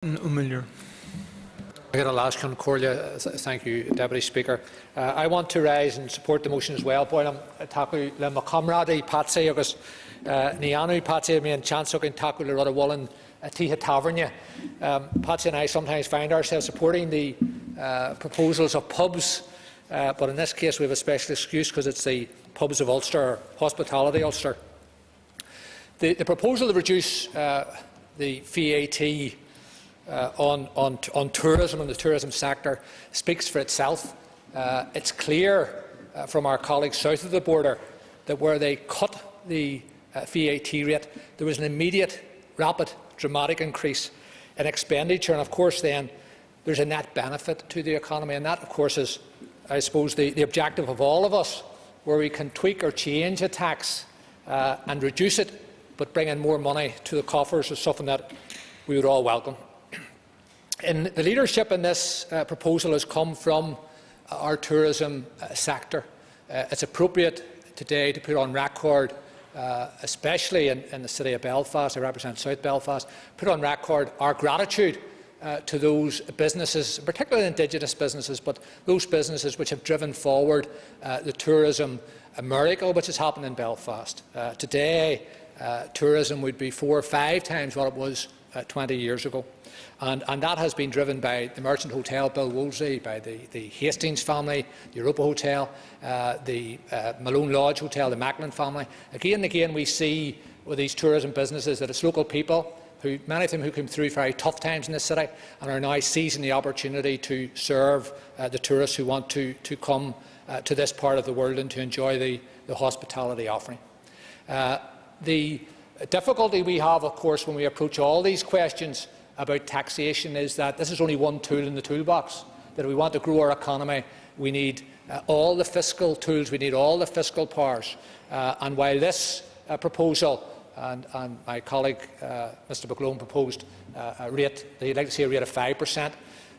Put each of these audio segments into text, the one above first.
O'Miller. Thank you, Deputy Speaker. I want to rise and support the motion as well. Boilam taku le macamradi Patsy agus Nianu Patsy me and Chansukin taku le rada wallen Tiha Tavernia. Patsy and I sometimes find ourselves supporting the proposals of pubs, but in this case we have a special excuse because it's the pubs of Ulster, Hospitality Ulster. The proposal to reduce the VAT on tourism and the tourism sector speaks for itself. It's clear from our colleagues south of the border that where they cut the VAT rate, there was an immediate, rapid, dramatic increase in expenditure, and of course then there's a net benefit to the economy, and that of course is, I suppose, the objective of all of us, where we can tweak or change a tax and reduce it, but bring in more money to the coffers is something that we would all welcome. And the leadership in this proposal has come from our tourism sector. It's appropriate today to put on record, especially in the city of Belfast, I represent South Belfast, put on record our gratitude to those businesses, particularly Indigenous businesses, but those businesses which have driven forward the tourism miracle which has happened in Belfast. Today, tourism would be 4 or 5 times what it was 20 years ago. And that has been driven by the Merchant Hotel, Bill Wolseley, by the Hastings family, the Europa Hotel, the Malone Lodge Hotel, the Macklin family. Again and again we see with these tourism businesses that it's local people, many of them who came through very tough times in this city and are now seizing the opportunity to serve the tourists who want to come to this part of the world and to enjoy the hospitality offering. The difficulty we have, of course, when we approach all these questions about taxation is that this is only one tool in the toolbox. That if we want to grow our economy, we need all the fiscal tools, we need all the fiscal powers. And while this proposal and my colleague Mr McGlone proposed a rate, they'd like to see a rate of 5%,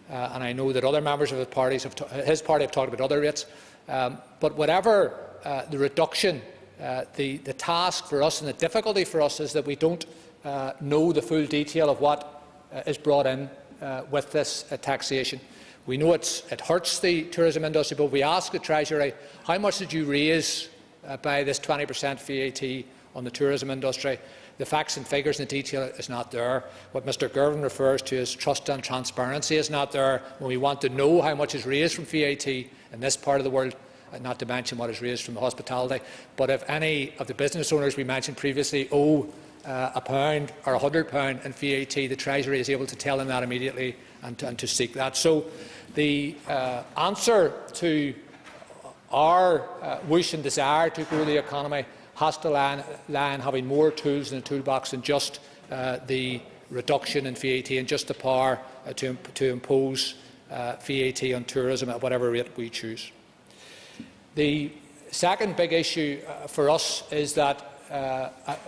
and I know that other members of his party have talked about other rates. But whatever the reduction, the task for us and the difficulty for us is that we don't know the full detail of what is brought in with this taxation. We know it hurts the tourism industry, but we ask the Treasury, how much did you raise by this 20% VAT on the tourism industry? The facts and figures and the detail is not there. What Mr Girvan refers to as trust and transparency is not there when we want to know how much is raised from VAT in this part of the world, not to mention what is raised from hospitality. But if any of the business owners we mentioned previously owe £1 or £100 in VAT, the Treasury is able to tell them that immediately and to seek that. So the answer to our wish and desire to grow the economy has to lie in having more tools in the toolbox than just the reduction in VAT and just the power to impose VAT on tourism at whatever rate we choose. The second big issue for us is that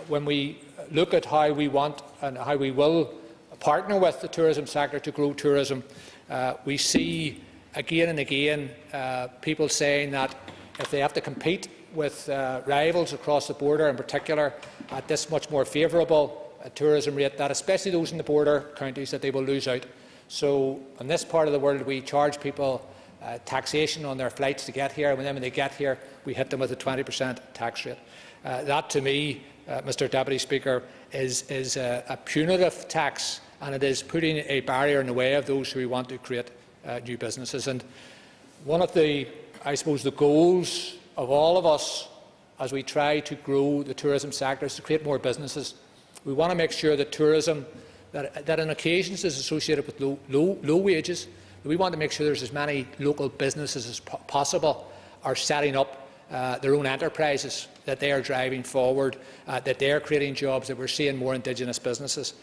when we look at how we want and how we will partner with the tourism sector to grow tourism, we see again and again people saying that if they have to compete with rivals across the border, in particular at this much more favourable tourism rate, that especially those in the border counties, that they will lose out. So in this part of the world we charge people taxation on their flights to get here, and then when they get here we hit them with a 20% tax rate. That to me, Mr Deputy Speaker, is a punitive tax, and it is putting a barrier in the way of those who want to create new businesses. And one of the, I suppose, the goals of all of us as we try to grow the tourism sector is to create more businesses. We want to make sure that tourism, that on occasions is associated with low wages, but we want to make sure there's as many local businesses as possible are setting up their own enterprises, that they are driving forward, that they are creating jobs, that we're seeing more Indigenous businesses.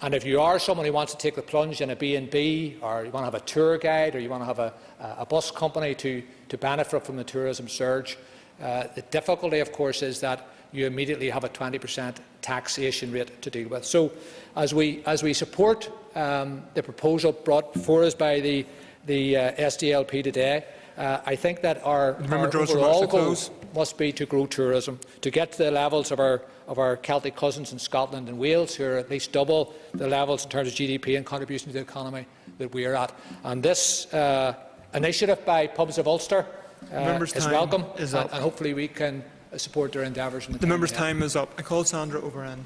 And if you are someone who wants to take the plunge in a B&B, or you want to have a tour guide, or you want to have a bus company to benefit from the tourism surge, the difficulty, of course, is that you immediately have a 20% taxation rate to deal with. So, as we support the proposal brought before us by the SDLP today, I think that our overall goals must be to grow tourism, to get to the levels of our Celtic cousins in Scotland and Wales, who are at least double the levels in terms of GDP and contribution to the economy that we are at. And this initiative by Pubs of Ulster is welcome, and hopefully we can support their endeavours. The member's time is up. I call Sandra O'Brien.